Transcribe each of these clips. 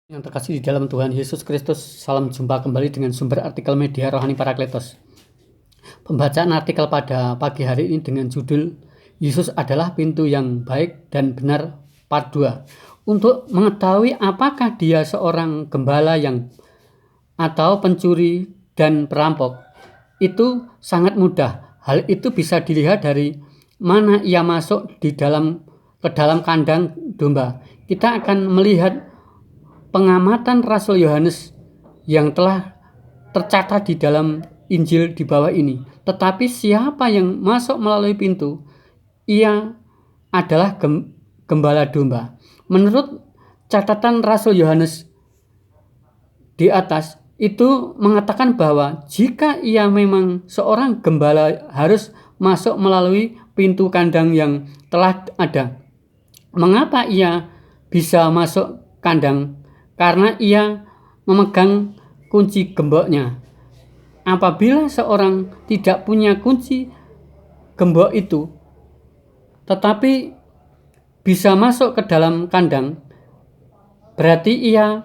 Yang terkasih di dalam Tuhan Yesus Kristus, salam jumpa kembali dengan sumber artikel media Rohani Parakletos. Pembacaan artikel pada pagi hari ini dengan judul Yesus adalah pintu yang baik dan benar part 2. Untuk mengetahui apakah dia seorang gembala atau pencuri dan perampok, itu sangat mudah. Hal itu bisa dilihat dari mana ia masuk ke dalam kandang domba. Kita akan melihat pengamatan Rasul Yohanes yang telah tercatat di dalam Injil di bawah ini. Tetapi siapa yang masuk melalui pintu, ia adalah gembala domba. Menurut catatan Rasul Yohanes di atas, itu mengatakan bahwa jika ia memang seorang gembala harus masuk melalui pintu kandang yang telah ada. Mengapa ia bisa masuk kandang? Karena ia memegang kunci gemboknya. Apabila seorang tidak punya kunci gembok itu, tetapi bisa masuk ke dalam kandang, berarti ia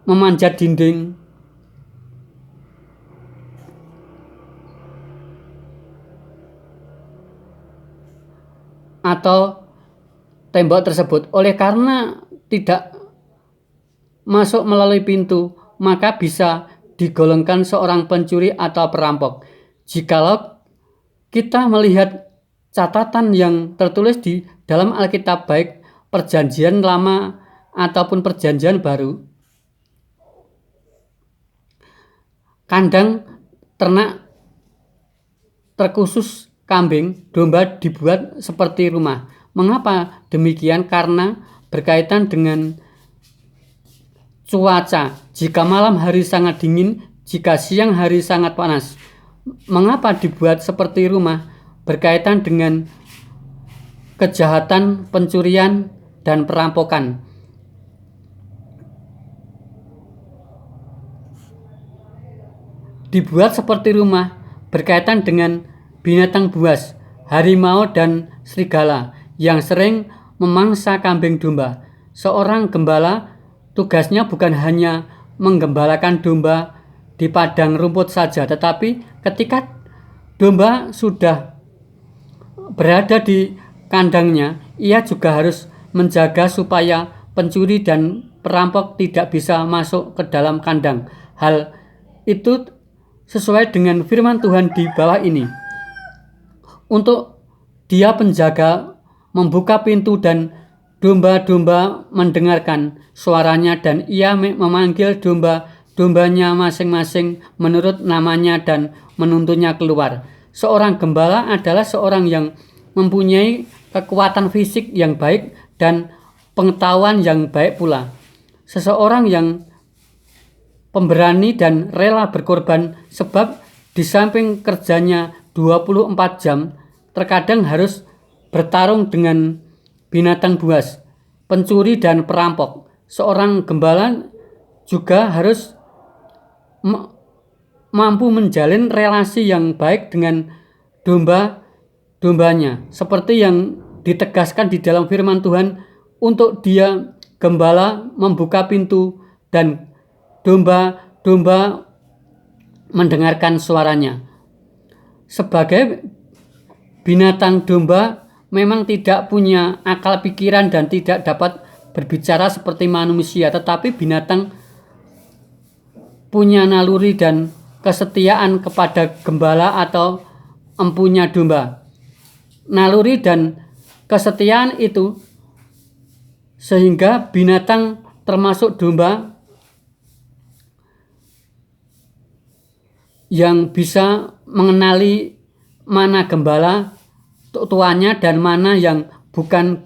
memanjat dinding atau tembok tersebut. Oleh karena tidak masuk melalui pintu, maka bisa digolongkan seorang pencuri atau perampok. Jikalau kita melihat catatan yang tertulis di dalam Alkitab, baik Perjanjian Lama ataupun Perjanjian Baru, kandang ternak terkhusus kambing, domba dibuat seperti rumah. Mengapa demikian? Karena berkaitan dengan cuaca. Jika malam hari sangat dingin, jika siang hari sangat panas. Mengapa dibuat seperti rumah? Berkaitan dengan kejahatan, pencurian, dan perampokan. Dibuat seperti rumah berkaitan dengan binatang buas, harimau, dan serigala yang sering memangsa kambing domba. Seorang gembala tugasnya bukan hanya menggembalakan domba di padang rumput saja, tetapi ketika domba sudah berada di kandangnya, ia juga harus menjaga supaya pencuri dan perampok tidak bisa masuk ke dalam kandang. Hal itu sesuai dengan firman Tuhan di bawah ini. Untuk dia penjaga membuka pintu dan domba-domba mendengarkan suaranya, dan ia memanggil domba-dombanya masing-masing menurut namanya dan menuntunnya keluar. Seorang gembala adalah seorang yang mempunyai kekuatan fisik yang baik dan pengetahuan yang baik pula. Seseorang yang pemberani dan rela berkorban, sebab di samping kerjanya 24 jam, terkadang harus bertarung dengan binatang buas, pencuri, dan perampok. Seorang gembala juga harus mampu menjalin relasi yang baik dengan domba-dombanya, seperti yang ditegaskan di dalam firman Tuhan. Untuk dia gembala membuka pintu dan domba-domba mendengarkan suaranya. Sebagai binatang, domba memang tidak punya akal pikiran dan tidak dapat berbicara seperti manusia, tetapi binatang punya naluri dan kesetiaan kepada gembala atau empunya domba. Naluri dan kesetiaan itu sehingga binatang termasuk domba yang bisa mengenali mana gembala tuannya dan mana yang bukan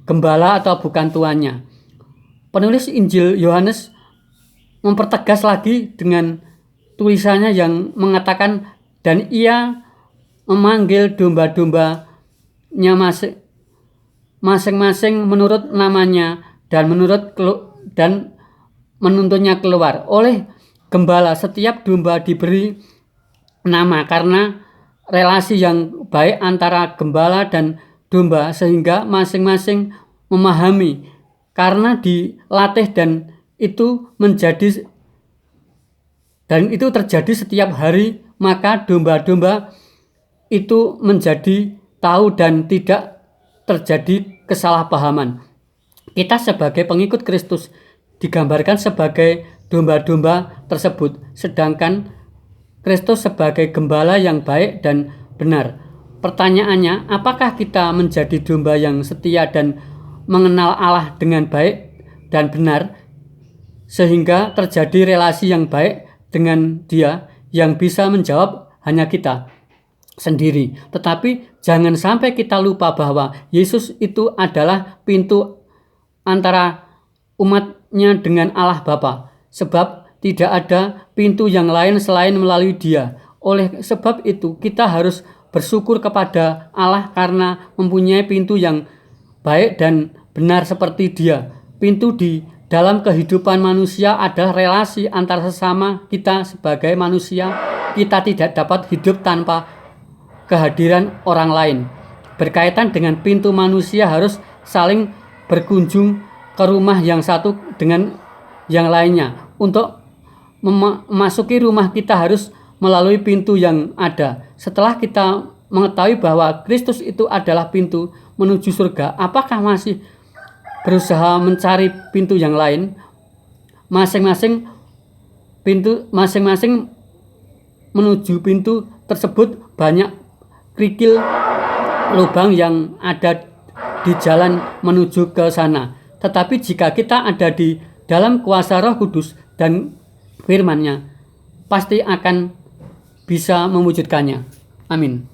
gembala atau bukan tuannya. Penulis Injil Yohanes mempertegas lagi dengan tulisannya yang mengatakan, dan ia memanggil domba-dombanya masing-masing menurut namanya dan menuntunnya keluar. Oleh gembala, setiap domba diberi nama karena relasi yang baik antara gembala dan domba, sehingga masing-masing memahami karena dilatih dan itu terjadi setiap hari, maka domba-domba itu menjadi tahu dan tidak terjadi kesalahpahaman. Kita sebagai pengikut Kristus digambarkan sebagai domba-domba tersebut, sedangkan Kristus sebagai gembala yang baik dan benar. Pertanyaannya, apakah kita menjadi domba yang setia dan mengenal Allah dengan baik dan benar, sehingga terjadi relasi yang baik dengan Dia? Yang bisa menjawab hanya kita sendiri. Tetapi jangan sampai kita lupa bahwa Yesus itu adalah pintu antara umatnya dengan Allah Bapa, sebab tidak ada pintu yang lain selain melalui Dia. Oleh sebab itu kita harus bersyukur kepada Allah karena mempunyai pintu yang baik dan benar seperti Dia. Pintu di dalam kehidupan manusia adalah relasi antar sesama kita sebagai manusia. Kita tidak dapat hidup tanpa kehadiran orang lain. Berkaitan dengan pintu, manusia harus saling berkunjung ke rumah yang satu dengan yang lainnya. Untuk memasuki rumah kita harus melalui pintu yang ada. Setelah kita mengetahui bahwa Kristus itu adalah pintu menuju surga, apakah masih berusaha mencari pintu yang lain? Masing-masing menuju pintu tersebut banyak kerikil lubang yang ada di jalan menuju ke sana. Tetapi jika kita ada di dalam kuasa Roh Kudus dan firman-Nya, pasti akan bisa mewujudkannya. Amin.